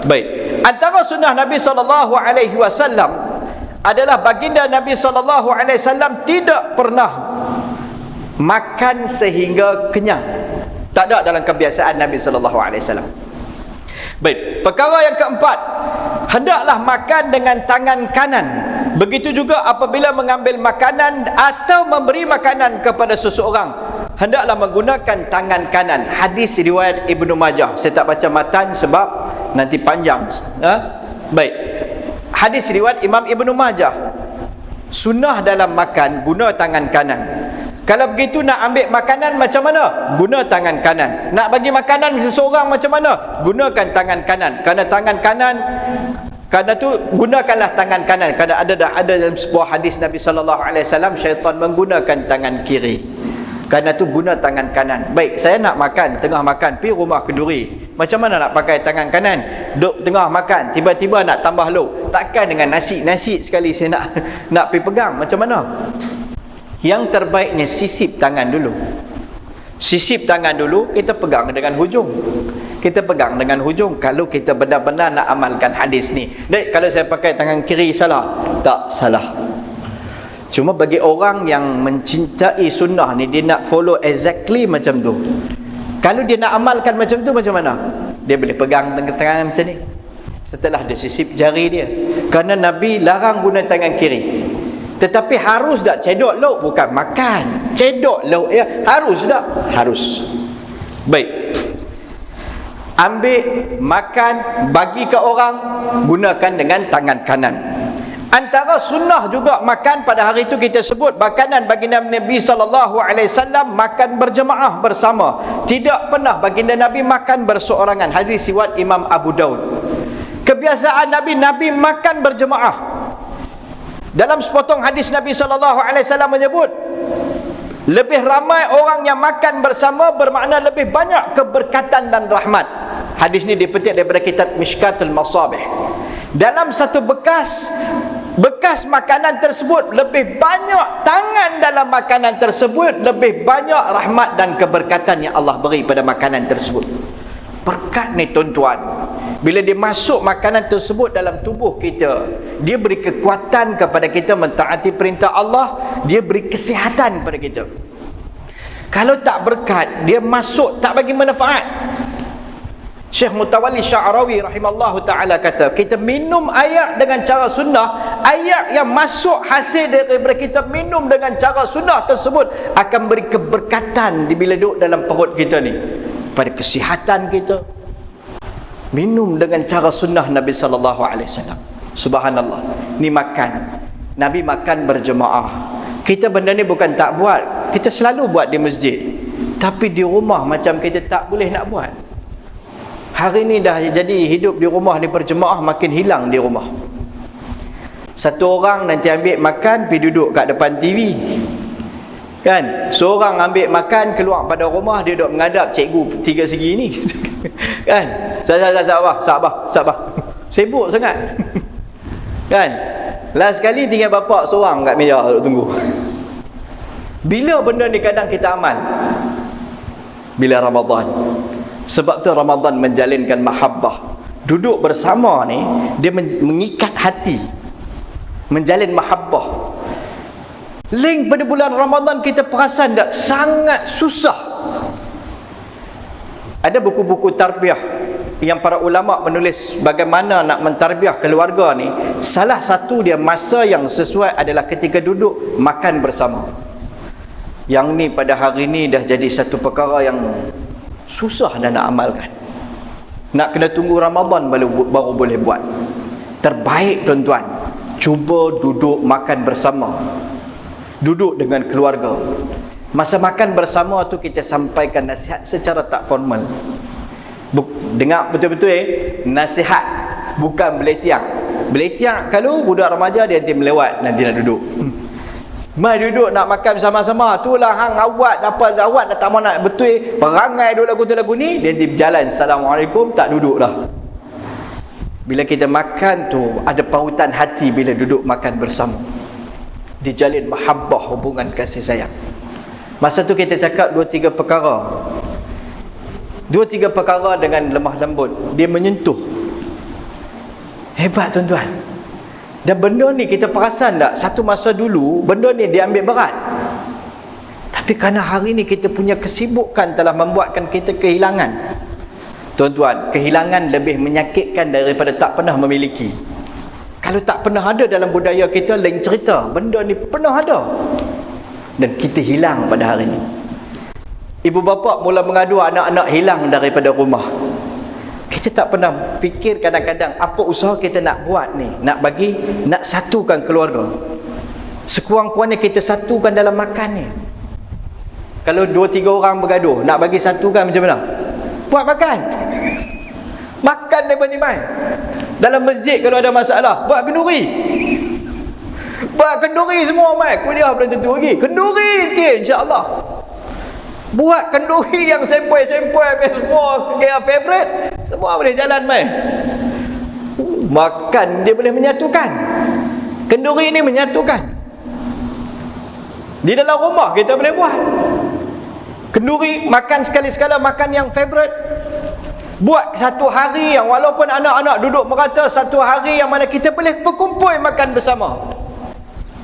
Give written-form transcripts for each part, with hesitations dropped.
Baik, antara sunnah Nabi SAW adalah baginda Nabi SAW tidak pernah makan sehingga kenyang. Tak ada dalam kebiasaan Nabi SAW. Baik, perkara yang keempat, hendaklah makan dengan tangan kanan. Begitu juga apabila mengambil makanan atau memberi makanan kepada seseorang, hendaklah menggunakan tangan kanan. Hadis riwayat Ibnu Majah. Saya tak baca matan sebab nanti panjang. Baik, hadis riwayat Imam Ibnu Majah. Sunnah dalam makan guna tangan kanan. Kalau begitu nak ambil makanan macam mana? Guna tangan kanan. Nak bagi makanan seseorang macam mana? Gunakan tangan kanan. Kerana tu gunakanlah tangan kanan. Kerana ada dalam sebuah hadis Nabi SAW, syaitan menggunakan tangan kiri. Kerana tu guna tangan kanan. Baik, saya nak makan, tengah makan, pergi rumah kenduri. Macam mana nak pakai tangan kanan? Duk tengah makan, tiba-tiba nak tambah lauk. Takkan dengan nasi sekali saya nak pergi pegang. Macam mana? Yang terbaiknya sisip tangan dulu. Sisip tangan dulu, kita pegang dengan hujung. Kalau kita benar-benar nak amalkan hadis ni. Dek, kalau saya pakai tangan kiri salah? Tak salah. Cuma bagi orang yang mencintai sunnah ni, dia nak follow exactly macam tu. Kalau dia nak amalkan macam tu, macam mana? Dia boleh pegang tangan macam ni. Setelah dia sisip jari dia. Kerana Nabi larang guna tangan kiri. Tetapi harus tak cedok lauk? Bukan makan, cedok lauk ya. Harus tak? Harus. Baik, ambil, makan, bagi ke orang, gunakan dengan tangan kanan. Antara sunnah juga makan pada hari itu kita sebut makanan baginda Nabi SAW makan berjemaah bersama. Tidak pernah baginda Nabi makan berseorangan. Hadis riwayat Imam Abu Daud. Kebiasaan Nabi makan berjemaah. Dalam sepotong hadis Nabi SAW menyebut, lebih ramai orang yang makan bersama bermakna lebih banyak keberkatan dan rahmat. Hadis ni dipetik daripada kitab Mishkatul Masabih. Dalam satu bekas makanan tersebut, lebih banyak tangan dalam makanan tersebut, lebih banyak rahmat dan keberkatan yang Allah beri pada makanan tersebut. Berkat ni tuan-tuan, bila dia masuk makanan tersebut dalam tubuh kita, dia beri kekuatan kepada kita mentaati perintah Allah, dia beri kesihatan kepada kita. Kalau tak berkat, dia masuk tak bagi manfaat. Syekh Mutawalli Sya'rawi rahimallahu ta'ala kata, kita minum air dengan cara sunnah, air yang masuk hasil daripada kita minum dengan cara sunnah tersebut akan beri keberkatan di bila duduk dalam perut kita ni, pada kesihatan kita. Minum dengan cara sunnah Nabi SAW. Subhanallah. Ni makan, Nabi makan berjemaah. Kita benda ni bukan tak buat, kita selalu buat di masjid, tapi di rumah macam kita tak boleh nak buat. Hari ni dah jadi hidup di rumah ni berjemaah, makin hilang di rumah. Satu orang nanti ambil makan, pergi duduk kat depan TV, kan? Seorang ambil makan, keluar pada rumah, dia duduk menghadap cikgu tiga segi ni. Kan? Sabar. Sibuk sangat. Kan? Last sekali tinggal bapak seorang kat meja duduk tunggu. Bila benda ni kadang kita amal? Bila Ramadan. Sebab tu Ramadan menjalinkan mahabbah. Duduk bersama ni, dia mengikat hati, menjalin mahabbah. Link pada bulan Ramadan kita perasan tak? Sangat susah. Ada buku-buku tarbiyah yang para ulama menulis bagaimana nak mentarbiyah keluarga ni. Salah satu dia masa yang sesuai adalah ketika duduk makan bersama. Yang ni pada hari ni dah jadi satu perkara yang susah dah nak amalkan. Nak kena tunggu Ramadan baru boleh buat. Terbaik tuan-tuan, cuba duduk makan bersama, duduk dengan keluarga. Masa makan bersama tu kita sampaikan nasihat secara tak formal. Dengar betul-betul nasihat, bukan beletiak. Beletiak kalau budak remaja dia nanti melewat, nanti nak duduk. Mai duduk nak makan bersama-sama, itulah hang awak dah tak mau nak betul perangai duk lagu ni, dia nanti berjalan assalamualaikum, tak duduk dah. Bila kita makan tu ada pautan hati bila duduk makan bersama. Dijalin mahabbah, hubungan kasih sayang. Masa tu kita cakap 2-3 perkara. 2-3 perkara dengan lemah lembut. Dia menyentuh. Hebat tuan-tuan. Dan benda ni kita perasan tak, satu masa dulu benda ni dia ambil berat, tapi kerana hari ni kita punya kesibukan telah membuatkan kita kehilangan. Tuan-tuan, kehilangan lebih menyakitkan daripada tak pernah memiliki. Kalau tak pernah ada dalam budaya kita, lain cerita. Benda ni pernah ada dan kita hilang pada hari ni. Ibu bapa mula mengadu anak-anak hilang daripada rumah. Kita tak pernah fikir kadang-kadang apa usaha kita nak buat ni, nak satukan keluarga. Sekurang-kurangnya kita satukan dalam makan ni. Kalau 2-3 orang bergaduh, nak bagi satukan macam mana? Buat makan. Makan lepas-lepas. Dalam masjid kalau ada masalah, buat kenduri. Buat kenduri semua mai. Kuliah belum tentu lagi. Kenduri sikit insya-Allah. Buat kenduri yang sempoi-sempoi semua kira favorite, semua boleh jalan mai. Makan dia boleh menyatukan. Kenduri ini menyatukan. Di dalam rumah kita boleh buat kenduri, makan sekali-sekala, makan yang favorite. Buat satu hari yang walaupun anak-anak duduk merata, satu hari yang mana kita boleh berkumpul makan bersama.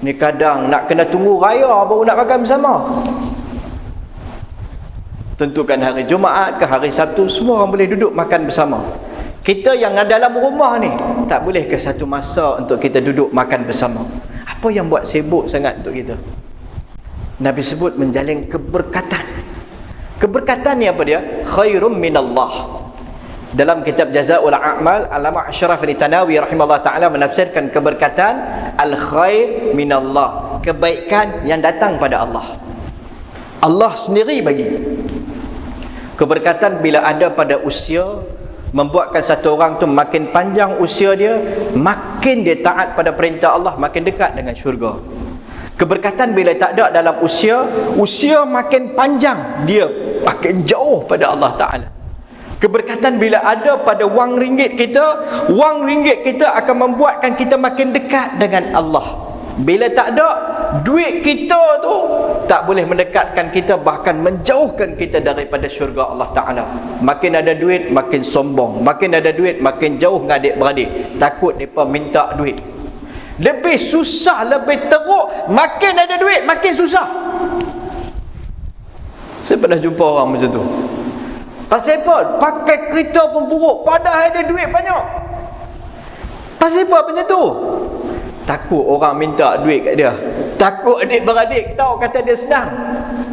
Ni kadang nak kena tunggu raya baru nak makan bersama. Tentukan hari Jumaat ke hari Sabtu, semua orang boleh duduk makan bersama. Kita yang ada dalam rumah ni, tak boleh ke satu masa untuk kita duduk makan bersama? Apa yang buat sibuk sangat untuk kita? Nabi sebut menjalin keberkatan. Keberkatan ni apa dia? Khairum minallah. Dalam kitab Jazaa'ul A'mal, Alama Ashraf Al-Tanawi rahimahullah ta'ala menafsirkan keberkatan al-khair minallah, kebaikan yang datang pada Allah. Allah sendiri bagi. Keberkatan bila ada pada usia, membuatkan satu orang tu makin panjang usia dia, makin dia taat pada perintah Allah, makin dekat dengan syurga. Keberkatan bila tak ada dalam usia makin panjang, dia makin jauh pada Allah Ta'ala. Keberkatan bila ada pada wang ringgit kita akan membuatkan kita makin dekat dengan Allah. Bila tak ada, duit kita tu tak boleh mendekatkan kita, bahkan menjauhkan kita daripada syurga Allah Ta'ala. Makin ada duit, makin sombong. Makin ada duit, makin jauh dengan adik-beradik. Takut mereka minta duit. Lebih susah, lebih teruk. Makin ada duit, makin susah. Saya pernah jumpa orang macam tu. Pasal apa? Pakai kereta pun buruk, padahal ada duit banyak. Pasal apa macam tu? Takut orang minta duit kat dia. Takut adik-beradik tahu kata dia senang.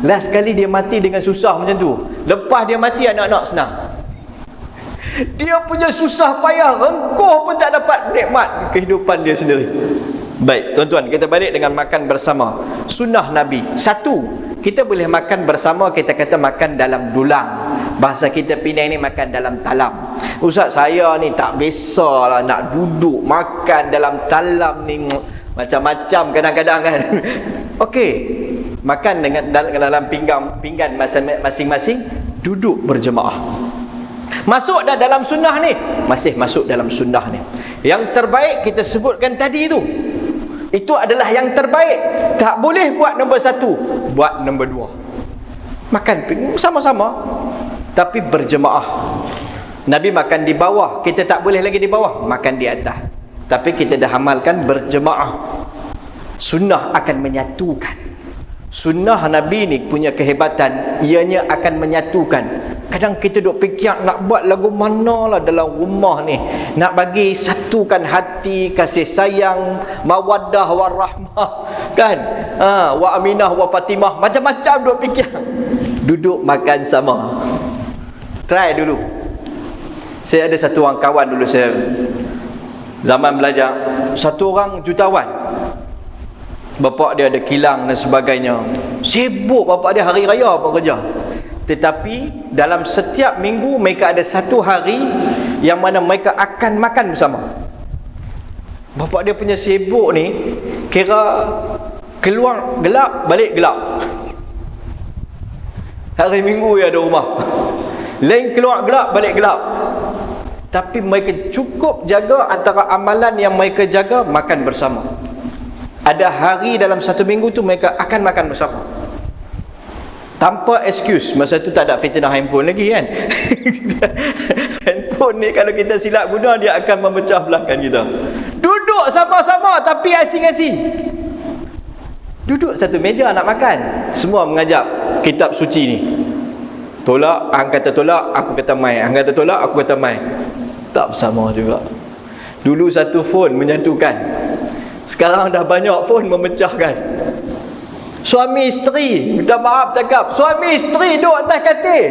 Last kali dia mati dengan susah macam tu. Lepas dia mati, anak-anak senang. Dia punya susah payah, rengkuh pun tak dapat nikmat kehidupan dia sendiri. Baik, tuan-tuan, kita balik dengan makan bersama. Sunnah Nabi. Satu, kita boleh makan bersama, kita kata makan dalam dulang. Bahasa kita Penang ni makan dalam talam. Ustaz, saya ni tak biasalah nak duduk makan dalam talam ni, macam-macam kadang-kadang kan. Okey, makan dengan dalam pinggan masing-masing, duduk berjemaah. Masuk dah dalam sunnah ni? Masih masuk dalam sunnah ni. Yang terbaik kita sebutkan tadi tu. Itu adalah yang terbaik. Tak boleh buat nombor 1, buat nombor 2. Makan sama-sama, tapi berjemaah. Nabi makan di bawah, kita tak boleh lagi di bawah, makan di atas. Tapi kita dah amalkan berjemaah. Sunnah akan menyatukan. Sunnah Nabi ni punya kehebatan, ianya akan menyatukan. Kadang kita duk fikir nak buat lagu mana lah dalam rumah ni, nak bagi satukan hati, kasih sayang, mawaddah warahmah, kan? Wa Aminah wa Fatimah, macam-macam duk fikir. Duduk makan sama. Try dulu. Saya ada satu orang kawan dulu, saya zaman belajar, satu orang jutawan. Bapak dia ada kilang dan sebagainya. Sibuk bapak dia, hari raya pun kerja. Tetapi dalam setiap minggu mereka ada satu hari yang mana mereka akan makan bersama. Bapak dia punya sibuk ni, kira keluar gelap, balik gelap. Hari minggu ya ada rumah. Lain keluar gelap, balik gelap. Tapi mereka cukup jaga antara amalan yang mereka jaga, makan bersama. Ada hari dalam satu minggu tu mereka akan makan bersama. Tanpa excuse. Masa tu tak ada fitnah handphone lagi kan. Handphone ni kalau kita silap guna, dia akan memecah belahkan kita. Duduk sama-sama tapi asing-asing. Duduk satu meja nak makan, semua mengajak kitab suci ni. Tolak, hang kata tolak, aku kata mai. Hang kata tolak, aku kata mai. Tak bersama juga. Dulu satu phone menyatukan, sekarang dah banyak phone memecahkan. Suami isteri, minta maaf cakap, suami isteri duduk atas katil,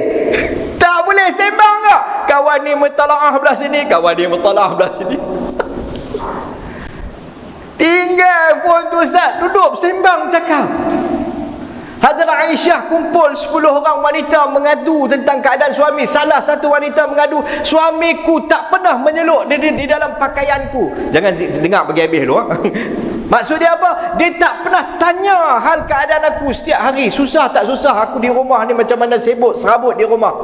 tak boleh sembang tak? Kawan ni mentalaah belah sini, kawan ni mentalaah belah sini. Tinggal phone tu Ustaz, duduk sembang cakap. Hadrat Aisyah kumpul 10 orang wanita mengadu tentang keadaan suami. Salah satu wanita mengadu, suamiku tak pernah menyeluk di dalam pakaianku. Jangan dengar bagi habis dulu. Maksud dia apa? Dia tak pernah tanya hal keadaan aku setiap hari. Susah tak susah aku di rumah ni, macam mana sibuk serabut di rumah.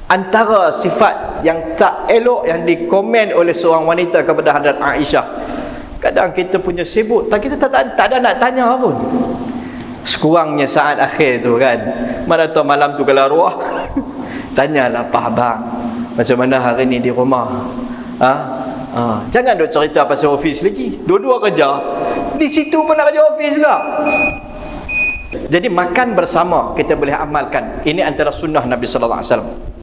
Antara sifat yang tak elok yang dikomen oleh seorang wanita kepada Hadrat Aisyah, kadang kita punya sibuk, kita tak ada nak tanya pun. Sekurangnya saat akhir tu kan, mana tahu malam tu kalau arwah tanyalah Pak Abang, macam mana hari ni di rumah. Jangan duk cerita pasal office lagi. Dua-dua kerja, di situ pun nak kerja office juga. Jadi makan bersama kita boleh amalkan. Ini antara sunnah Nabi sallallahu alaihi wasallam.